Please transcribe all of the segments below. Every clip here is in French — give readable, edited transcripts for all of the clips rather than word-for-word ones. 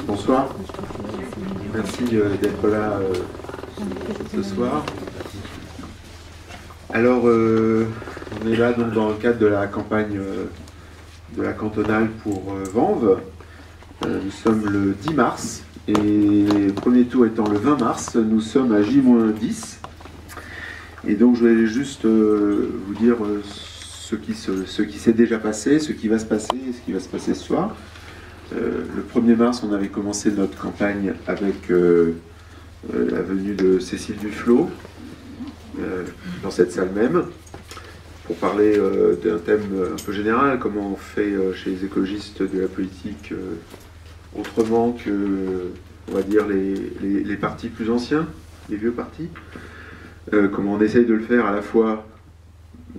Bonsoir, merci d'être là ce soir. Alors, on est là donc dans le cadre de la campagne de la cantonale pour Vanves. Nous sommes le 10 mars et le premier tour étant le 20 mars, nous sommes à J-10. Et donc je vais juste vous dire ce qui s'est déjà passé, ce qui va se passer et ce qui va se passer ce soir. Le 1er mars, on avait commencé notre campagne avec la venue de Cécile Duflot dans cette salle même, pour parler d'un thème un peu général, comment on fait chez les écologistes de la politique autrement que, on va dire, les partis plus anciens, les vieux partis. Comment on essaye de le faire à la fois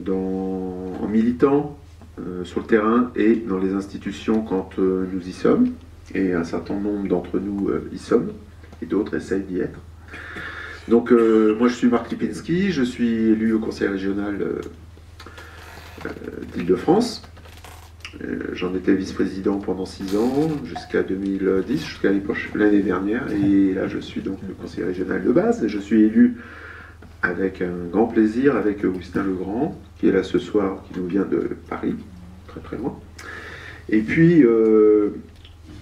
en militant, sur le terrain et dans les institutions quand nous y sommes, et un certain nombre d'entre nous y sommes, et d'autres essayent d'y être. Donc moi je suis Marc Lipinski, je suis élu au conseil régional d'Île-de-France. J'en étais vice-président pendant 6 ans, jusqu'à 2010, jusqu'à l'année dernière, et là je suis donc le conseiller régional de base, et je suis élu avec un grand plaisir avec Augustin Legrand, qui est là ce soir, qui nous vient de Paris, très très loin. Et puis,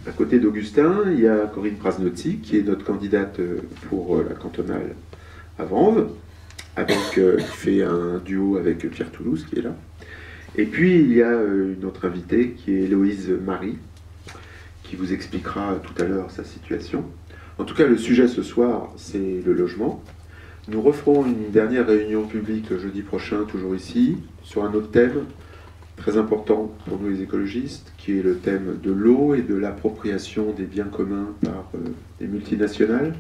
à côté d'Augustin, il y a Corinne Prasnozzi, qui est notre candidate pour la cantonale à Vanves, qui fait un duo avec Pierre Toulouse, qui est là. Et puis, il y a une autre invitée, qui est Héloïse Marie, qui vous expliquera tout à l'heure sa situation. En tout cas, le sujet ce soir, c'est le logement. Nous referons une dernière réunion publique le jeudi prochain, toujours ici, sur un autre thème très important pour nous les écologistes, qui est le thème de l'eau et de l'appropriation des biens communs par des multinationales.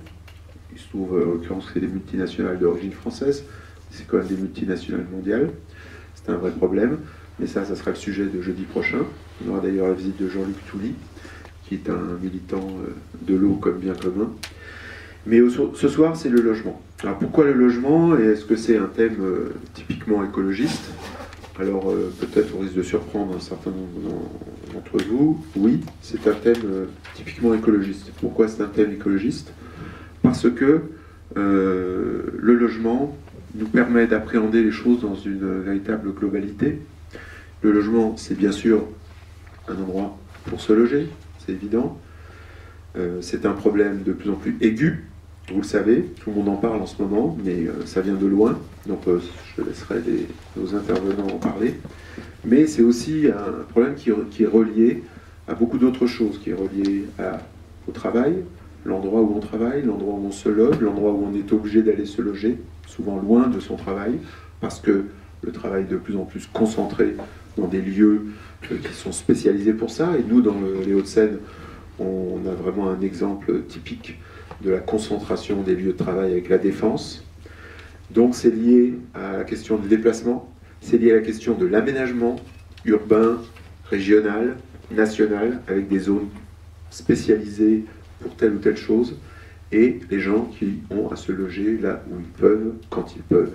Il se trouve en l'occurrence que c'est des multinationales d'origine française, c'est quand même des multinationales mondiales. C'est un vrai problème, mais ça sera le sujet de jeudi prochain. On aura d'ailleurs la visite de Jean-Luc Touly, qui est un militant de l'eau comme bien commun. Mais ce soir, c'est le logement. Alors pourquoi le logement, et est-ce que c'est un thème typiquement écologiste? Alors peut-être on risque de surprendre un certain nombre d'entre vous. Oui, c'est un thème typiquement écologiste. Pourquoi c'est un thème écologiste? Parce que le logement nous permet d'appréhender les choses dans une véritable globalité. Le logement, c'est bien sûr un endroit pour se loger, c'est évident. C'est un problème de plus en plus aigu. Vous le savez, tout le monde en parle en ce moment, mais ça vient de loin, donc je laisserai nos intervenants en parler. Mais c'est aussi un problème qui est relié à beaucoup d'autres choses, qui est relié au travail, l'endroit où on travaille, l'endroit où on se loge, l'endroit où on est obligé d'aller se loger, souvent loin de son travail, parce que le travail est de plus en plus concentré dans des lieux qui sont spécialisés pour ça, et nous, dans les Hauts-de-Seine, on a vraiment un exemple typique de la concentration des lieux de travail avec la défense. Donc c'est lié à la question du déplacement, c'est lié à la question de l'aménagement urbain, régional, national, avec des zones spécialisées pour telle ou telle chose, et les gens qui ont à se loger là où ils peuvent, quand ils peuvent.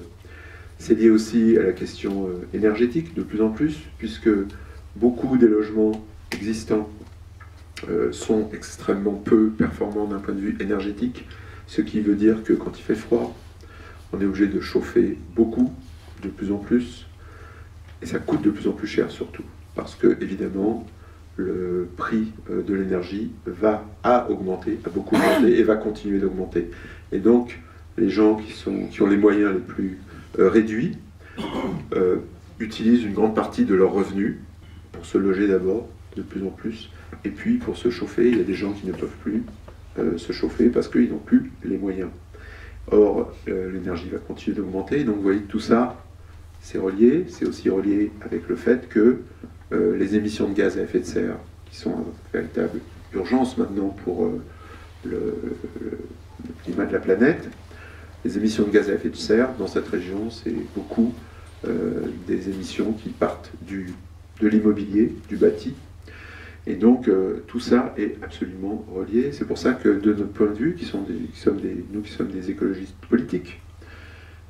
C'est lié aussi à la question énergétique, de plus en plus, puisque beaucoup des logements existants sont extrêmement peu performants d'un point de vue énergétique, ce qui veut dire que quand il fait froid, on est obligé de chauffer beaucoup, de plus en plus, et ça coûte de plus en plus cher surtout, parce que évidemment le prix de l'énergie a beaucoup augmenté et va continuer d'augmenter. Et donc les gens qui ont les moyens les plus réduits utilisent une grande partie de leurs revenus pour se loger d'abord, de plus en plus. Et puis, pour se chauffer, il y a des gens qui ne peuvent plus se chauffer parce qu'ils n'ont plus les moyens. Or, l'énergie va continuer d'augmenter. Donc, vous voyez, tout ça, c'est relié. C'est aussi relié avec le fait que les émissions de gaz à effet de serre, qui sont une véritable urgence maintenant pour le climat de la planète, les émissions de gaz à effet de serre, dans cette région, c'est beaucoup des émissions qui partent de l'immobilier, du bâti. Et donc tout ça est absolument relié. C'est pour ça que de notre point de vue, nous qui sommes des écologistes politiques,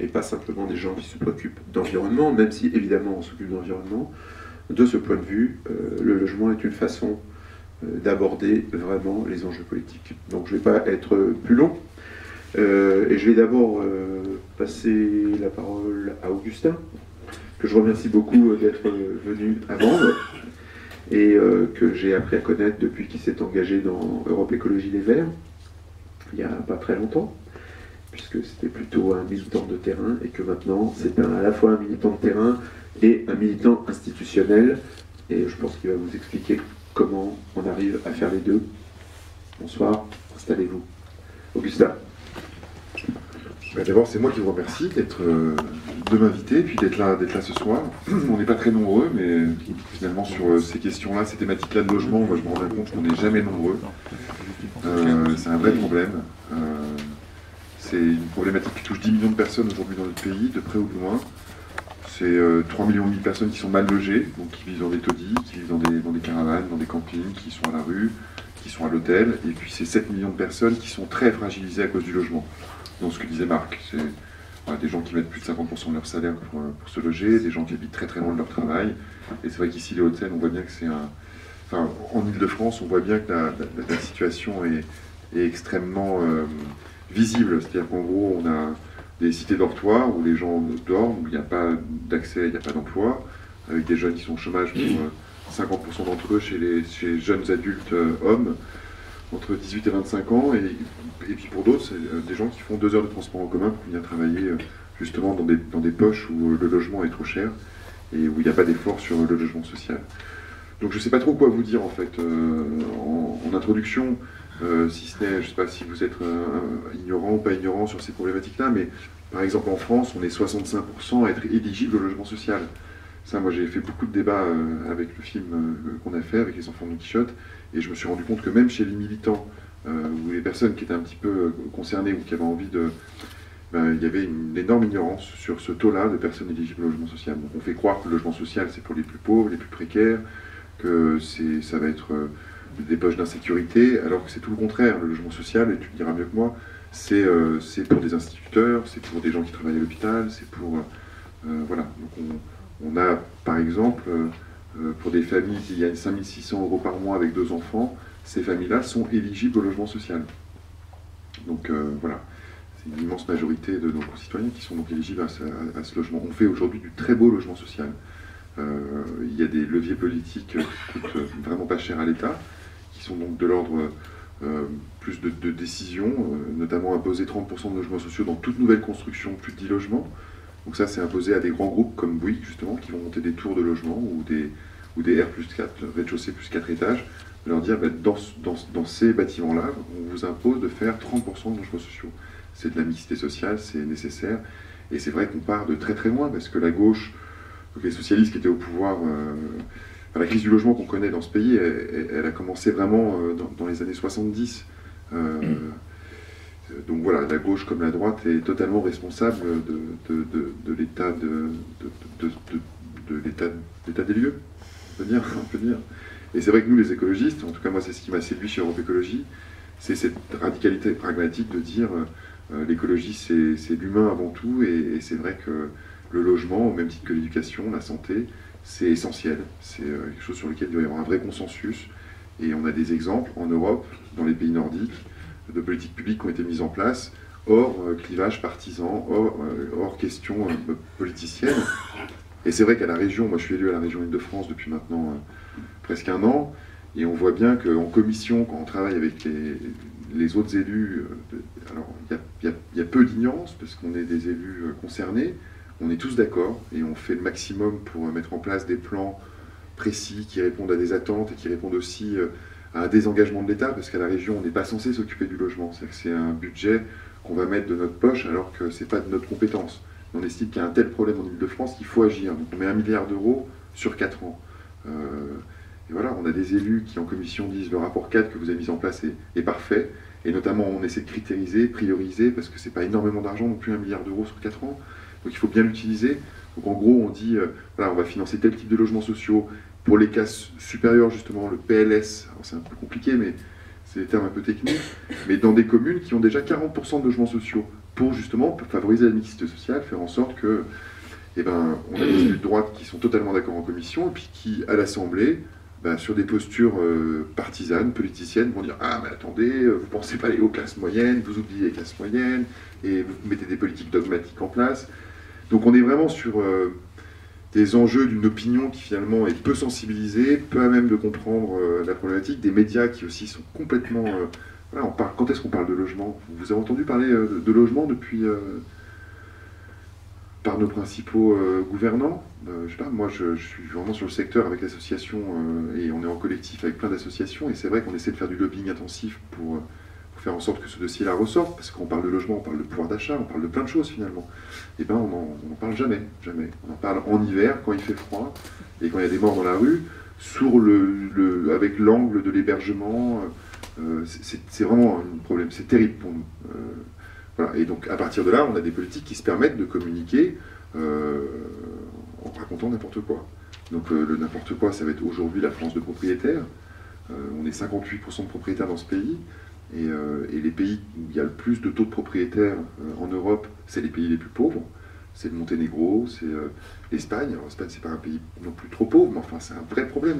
et pas simplement des gens qui se préoccupent d'environnement, même si évidemment on s'occupe d'environnement, de ce point de vue, le logement est une façon d'aborder vraiment les enjeux politiques. Donc je ne vais pas être plus long, et je vais d'abord passer la parole à Augustin, que je remercie beaucoup d'être venu à Mende, et que j'ai appris à connaître depuis qu'il s'est engagé dans Europe Écologie Les Verts, il n'y a pas très longtemps, puisque c'était plutôt un militant de terrain, et que maintenant c'est à la fois un militant de terrain et un militant institutionnel, et je pense qu'il va vous expliquer comment on arrive à faire les deux. Bonsoir, installez-vous. Augustin. D'abord, c'est moi qui vous remercie de m'inviter et puis d'être là ce soir. On n'est pas très nombreux, mais finalement sur ces questions-là, ces thématiques-là de logement, moi je me rends bien compte qu'on n'est jamais nombreux. C'est un vrai problème. C'est une problématique qui touche 10 millions de personnes aujourd'hui dans notre pays, de près ou de loin. C'est 3 millions de personnes qui sont mal logées, donc qui vivent dans des taudis, qui vivent dans des caravanes, dans des campings, qui sont à la rue, qui sont à l'hôtel. Et puis c'est 7 millions de personnes qui sont très fragilisées à cause du logement. Donc ce que disait Marc, c'est des gens qui mettent plus de 50% de leur salaire pour se loger, des gens qui habitent très très loin de leur travail. Et c'est vrai qu'ici, les Hauts-de-Seine, on voit bien que c'est un... Enfin, en Ile-de-France, on voit bien que la situation est extrêmement visible. C'est-à-dire qu'en gros, on a des cités dortoirs où les gens dorment, où il n'y a pas d'accès, il n'y a pas d'emploi, avec des jeunes qui sont au chômage pour 50% d'entre eux chez les jeunes adultes hommes, entre 18 et 25 ans, et puis pour d'autres, c'est des gens qui font 2 heures de transport en commun pour venir travailler justement dans des poches où le logement est trop cher et où il n'y a pas d'effort sur le logement social. Donc je ne sais pas trop quoi vous dire en fait en introduction, si ce n'est, je ne sais pas si vous êtes ignorant ou pas ignorant sur ces problématiques-là, mais par exemple en France, on est 65% à être éligible au logement social. Ça, moi j'ai fait beaucoup de débats avec le film qu'on a fait avec les enfants de Don Quichotte, et je me suis rendu compte que même chez les militants, ou les personnes qui étaient un petit peu concernées ou qui avaient envie de... il y avait une énorme ignorance sur ce taux-là de personnes éligibles au logement social. Donc on fait croire que le logement social c'est pour les plus pauvres, les plus précaires, que ça va être des poches d'insécurité, alors que c'est tout le contraire. Le logement social, et tu le diras mieux que moi, c'est pour des instituteurs, c'est pour des gens qui travaillent à l'hôpital, c'est pour... voilà. Donc on a, par exemple, pour des familles qui gagnent 5 600 € par mois avec 2 enfants, ces familles-là sont éligibles au logement social. Donc voilà, c'est une immense majorité de nos concitoyens qui sont donc éligibles à ce logement. On fait aujourd'hui du très beau logement social. Il y a des leviers politiques qui coûtent vraiment pas cher à l'État, qui sont donc de l'ordre plus de décisions, notamment imposer 30% de logements sociaux dans toute nouvelle construction, plus de 10 logements. Donc ça, c'est imposé à des grands groupes comme Bouygues, justement, qui vont monter des tours de logement ou des R+4, rez-de-chaussée plus 4 étages, de leur dire, dans ces bâtiments-là, on vous impose de faire 30% de logements sociaux. C'est de la mixité sociale, c'est nécessaire, et c'est vrai qu'on part de très très loin, parce que la gauche, donc les socialistes qui étaient au pouvoir, la crise du logement qu'on connaît dans ce pays, elle a commencé vraiment dans les années 70. Donc voilà, la gauche comme la droite est totalement responsable de l'état des lieux, on peut dire. Et c'est vrai que nous, les écologistes, en tout cas moi c'est ce qui m'a séduit chez Europe Écologie, c'est cette radicalité pragmatique de dire l'écologie c'est l'humain avant tout, et c'est vrai que le logement, au même titre que l'éducation, la santé, c'est essentiel. C'est quelque chose sur lequel il doit y avoir un vrai consensus, et on a des exemples en Europe, dans les pays nordiques, de politiques publiques qui ont été mises en place, hors clivage partisan, hors question politicienne. Et c'est vrai qu'à la région, moi je suis élu à la région Île-de-France depuis maintenant presque 1 an, et on voit bien qu'en commission, quand on travaille avec les autres élus, alors il y a peu d'ignorance, parce qu'on est des élus concernés, on est tous d'accord, et on fait le maximum pour mettre en place des plans précis qui répondent à des attentes, et qui répondent aussi à un désengagement de l'État, parce qu'à la région, on n'est pas censé s'occuper du logement. C'est-à-dire que c'est un budget qu'on va mettre de notre poche, alors que ce n'est pas de notre compétence. On estime qu'il y a un tel problème en Ile-de-France qu'il faut agir. Donc on met 1 milliard d'euros sur 4 ans. Et voilà, on a des élus qui en commission disent le rapport 4 que vous avez mis en place est parfait, et notamment on essaie de critériser, prioriser, parce que c'est pas énormément d'argent non plus, 1 milliard d'euros sur 4 ans, donc il faut bien l'utiliser. Donc en gros on dit, voilà, on va financer tel type de logements sociaux, pour les cas supérieurs justement, le PLS, alors c'est un peu compliqué, mais c'est des termes un peu techniques, mais dans des communes qui ont déjà 40% de logements sociaux, pour justement favoriser la mixité sociale, faire en sorte que Et ben, on a des élus de droite qui sont totalement d'accord en commission, et puis qui, à l'Assemblée, sur des postures partisanes, politiciennes, vont dire « Ah, mais attendez, vous pensez pas aux classes moyennes, vous oubliez les classes moyennes, et vous mettez des politiques dogmatiques en place. » Donc on est vraiment sur des enjeux d'une opinion qui finalement est peu sensibilisée, peu à même de comprendre la problématique, des médias qui aussi sont complètement... voilà, quand est-ce qu'on parle de logement? Vous avez entendu parler de logement depuis... par nos principaux gouvernants. Je sais pas, moi je suis vraiment sur le secteur avec l'association et on est en collectif avec plein d'associations et c'est vrai qu'on essaie de faire du lobbying intensif pour faire en sorte que ce dossier-là ressorte, parce qu'on parle de logement, on parle de pouvoir d'achat, on parle de plein de choses finalement. Et ben on n'en parle jamais, jamais. On en parle en hiver, quand il fait froid, et quand il y a des morts dans la rue, avec l'angle de l'hébergement. C'est vraiment un problème, c'est terrible pour nous. Voilà. Et donc à partir de là, on a des politiques qui se permettent de communiquer en racontant n'importe quoi. Donc le n'importe quoi, ça va être aujourd'hui la France de propriétaires. On est 58% de propriétaires dans ce pays. Et les pays où il y a le plus de taux de propriétaires en Europe, c'est les pays les plus pauvres. C'est le Monténégro, c'est l'Espagne. Alors l'Espagne, c'est pas un pays non plus trop pauvre, mais enfin c'est un vrai problème.